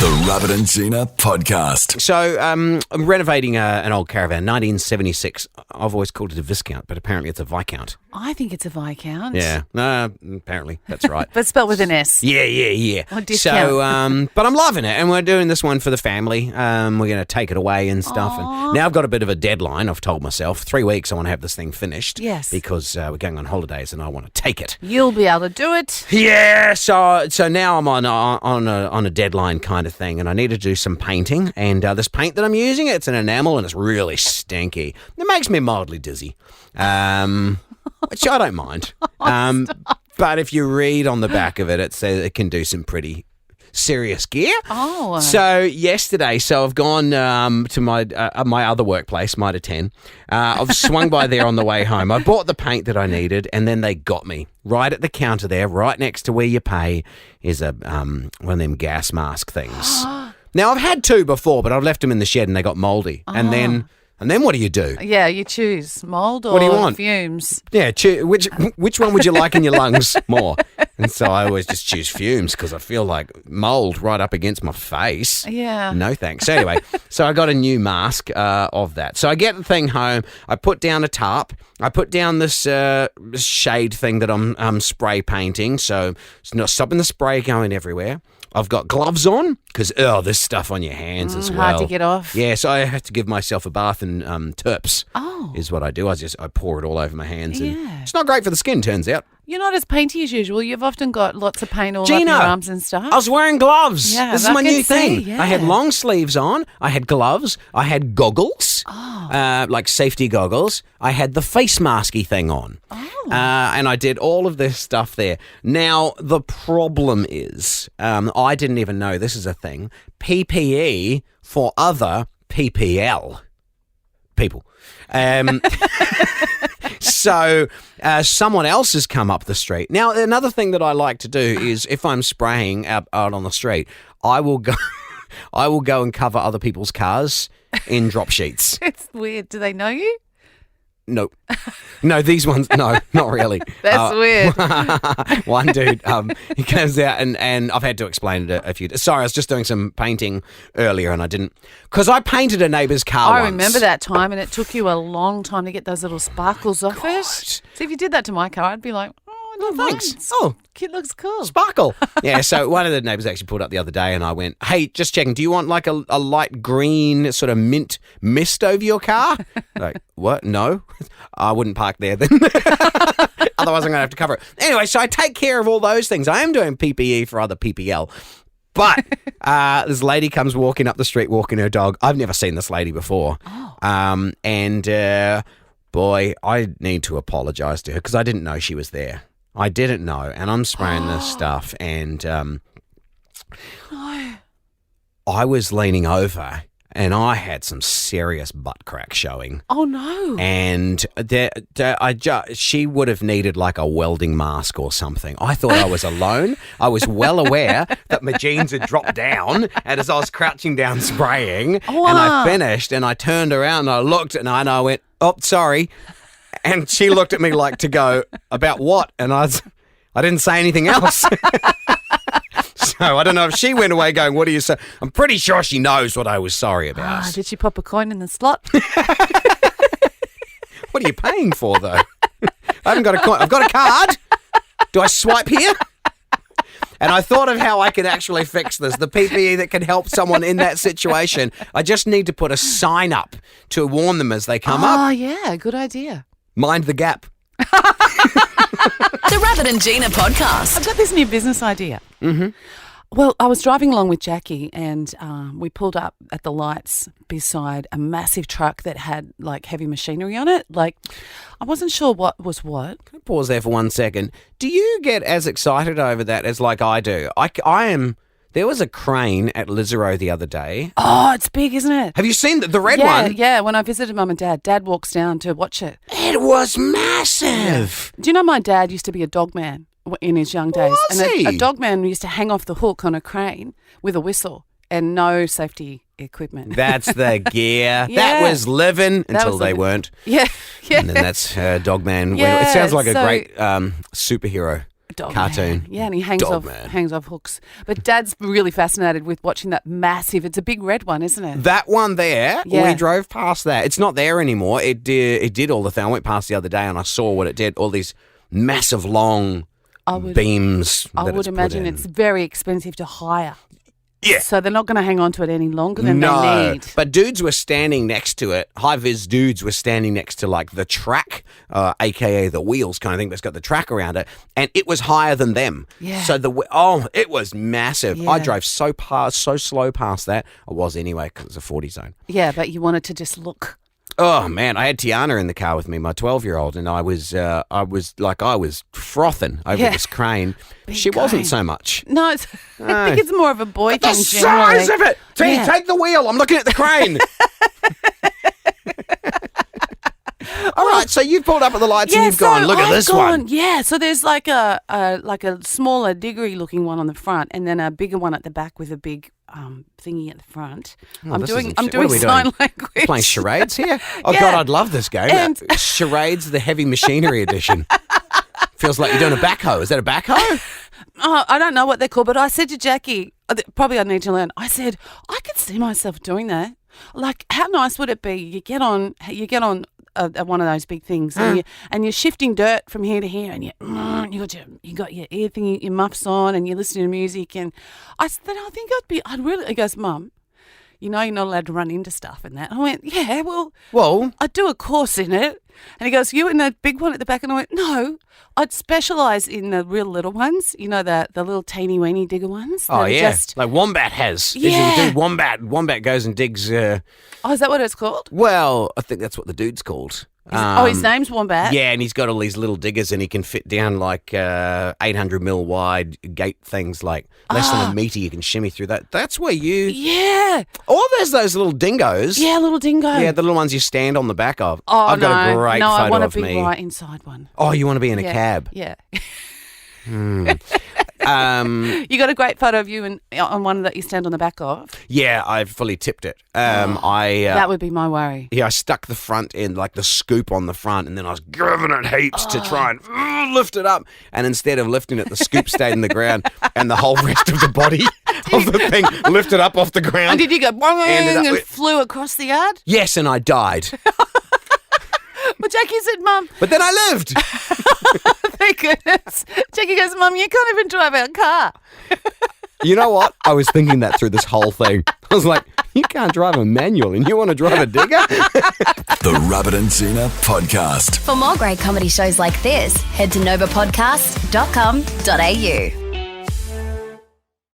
The Rabbit and Gina podcast. So I'm renovating an old caravan, 1976. I've always called it a Viscount, but apparently it's a Viscount. I think it's a Viscount. Yeah, no, apparently that's right. But spelled with an S. Yeah. Or discount. So, but I'm loving it, and we're doing this one for the family. We're going to take it away and stuff. And now I've got a bit of a deadline. I've told myself 3 weeks I want to have this thing finished. Yes. Because we're going on holidays and I want to take it. You'll be able to do it. Yeah, so now I'm on a deadline kind of thing, and I need to do some painting. And this paint that I'm using, it's an enamel, and it's really stinky. It makes me mildly dizzy, which I don't mind. But if you read on the back of it, it says it can do some pretty serious gear. Oh. So yesterday, I've gone to my other workplace, Mitre 10. I've swung by there on the way home. I bought the paint that I needed, and then they got me. Right at the counter there, right next to where you pay, is a one of them gas mask things. Now, I've had two before, but I've left them in the shed and they got mouldy. And then what do you do? Yeah, you choose mould or What do you want? fumes. Yeah, which one would you like in your lungs more? And so I always just choose fumes because I feel like mould right up against my face. Yeah. No thanks. So anyway, so I got a new mask of that. So I get the thing home. I put down a tarp. I put down this shade thing that I'm spray painting. So it's not stopping the spray going everywhere. I've got gloves on because, there's stuff on your hands as well. Hard to get off. Yeah, so I have to give myself a bath in terps. Oh. Is what I do. I pour it all over my hands. And Yeah. it's not great for the skin, turns out. You're not as painty as usual. You've often got lots of paint all Gina, up your arms and stuff. I was wearing gloves. Yeah, this is I my can new see, thing. yeah. I had long sleeves on. I had gloves. I had goggles, like safety goggles. I had the face masky thing on. And I did all of this stuff there. Now, the problem is, I didn't even know this is a thing, PPE for other PPL people. So someone else has come up the street. Now, another thing that I like to do is if I'm spraying out on the street, I will go and cover other people's cars in drop sheets. It's weird. Do they know you? Nope. No, these ones, no, not really. That's weird. One dude, he comes out and I've had to explain it a few times. Sorry, I was just doing some painting earlier and I didn't, because I painted a neighbour's car I once. remember that time, and it took you a long time to get those little sparkles off it. So if you did that to my car, I'd be like, Oh, thanks. Mind. Oh, Kid looks cool. sparkle. Yeah, so one of the neighbours actually pulled up the other day and I went, hey, just checking, do you want like a light green sort of mint mist over your car? Like, what? No? I wouldn't park there then. Otherwise I'm going to have to cover it. Anyway, so I take care of all those things. I am doing PPE for other PPL. But this lady comes walking up the street walking her dog. I've never seen this lady before. Boy, I need to apologise to her because I didn't know she was there. I didn't know, and I'm spraying this stuff, and I was leaning over, and I had some serious butt crack showing. Oh, no. And she would have needed like a welding mask or something. I thought I was alone. I was well aware that my jeans had dropped down, and as I was crouching down spraying, and I finished, and I turned around, and I looked, and I went, oh, sorry. And she looked at me like to go, about what? And I didn't say anything else. So I don't know if she went away going, what do you say? I'm pretty sure she knows what I was sorry about. Did she pop a coin in the slot? What are you paying for, though? I haven't got a coin. I've got a card. Do I swipe here? And I thought of how I could actually fix this, the PPE that can help someone in that situation. I just need to put a sign up to warn them as they come up. Oh, yeah, good idea. Mind the gap. The Rabbit and Gina podcast. I've got this new business idea. Mm-hmm. Well, I was driving along with Jackie and we pulled up at the lights beside a massive truck that had like heavy machinery on it. Like, I wasn't sure what was what. Can I pause there for 1 second? Do you get as excited over that as like I do? I am. There was a crane at Lisarow the other day. Oh, it's big, isn't it? Have you seen the red Yeah, one? yeah. When I visited Mum and Dad, Dad walks down to watch it. It was massive. Do you know my dad used to be a dog man in his young days? Was and he? a dog man used to hang off the hook on a crane with a whistle and no safety equipment. That's the gear. Yeah. That was living until was they living. weren't. Yeah, yeah. And then that's Dogman. Yeah, It sounds like a so- great superhero. Dog cartoon. Man. Yeah, and he hangs Dog off Man. hooks. But Dad's really fascinated with watching that massive. It's a big red one, isn't it? That one there, Yeah. we drove past that. It's not there anymore. It did all the thing. I went past the other day and I saw what it did. All these massive long beams. I that would it's put imagine in. it's very expensive to hire. Yeah. So they're not going to hang on to it any longer than they need. But dudes were standing next to it. High-vis dudes were standing next to like the track, aka the wheels kind of thing, but it's got the track around it, and it was higher than them. Yeah. So it was massive. Yeah. I drove so slow past that. I was anyway because it's a 40 zone. Yeah, but you wanted to just look. Oh man, I had Tiana in the car with me, my 12-year-old, and I was frothing over Yeah. this crane. Big She wasn't crane. so much. No, I think it's more of a boy The thing. size generally. of it! Yeah. Take the wheel. I'm looking at the crane. All right, so you've pulled up at the lights and you've gone, look at I've this gone, one. Yeah, so there's like a smaller diggery looking one on the front, and then a bigger one at the back with a big thingy at the front. Oh, I'm this doing isn't I'm shit. doing What are we sign doing? language. Playing charades here? Oh, Yeah. God, I'd love this game. And- Charades, the heavy machinery edition. Feels like you're doing a backhoe. Is that a backhoe? Oh, I don't know what they're called, but I said to Jackie, probably I need to learn. I said I could see myself doing that. Like, how nice would it be? You get on one of those big things, and you're shifting dirt from here to here, and you got your ear thingy, your muffs on, and you're listening to music. And I said, I think I'd really. He goes, Mum, you know you're not allowed to run into stuff and that. I went, yeah, Well, I'd do a course in it. And he goes, you in that big one at the back? And I went, no, I'd specialise in the real little ones, you know, the little teeny-weeny digger ones. oh, that are yeah. just- Like Wombat has. Isn't Yeah. the dude Wombat? Wombat goes and digs, oh, is that what it's called? well, I think that's what the dude's called. His name's Wombat? Yeah, and he's got all these little diggers and he can fit down like 800 mil wide gate things, like less than a metre. You can shimmy through that. That's where you... Yeah. Or there's those little dingoes. Yeah, little dingo. Yeah, the little ones you stand on the back of. Oh, I've got a great no, photo I want of to be me. right inside one. Oh, you want to be in a Yeah. cab? Yeah. Um, You got a great photo of you on one that you stand on the back of. yeah, I fully tipped it. That would be my worry. I stuck the front end, like the scoop on the front, and then I was giving it heaps to try and lift it up. And instead of lifting it, the scoop stayed in the ground, and the whole rest of the body of the thing lifted up off the ground. And did you go boing Ended up and with- flew across the yard? Yes, and I died. Well, Jackie said, Mum, But then I lived. thank goodness. Jackie goes, Mum, you can't even drive our car. You know what? I was thinking that through this whole thing. I was like, you can't drive a manual and you want to drive a digger? The Rabbit and Gina Podcast. For more great comedy shows like this, head to novapodcast.com.au.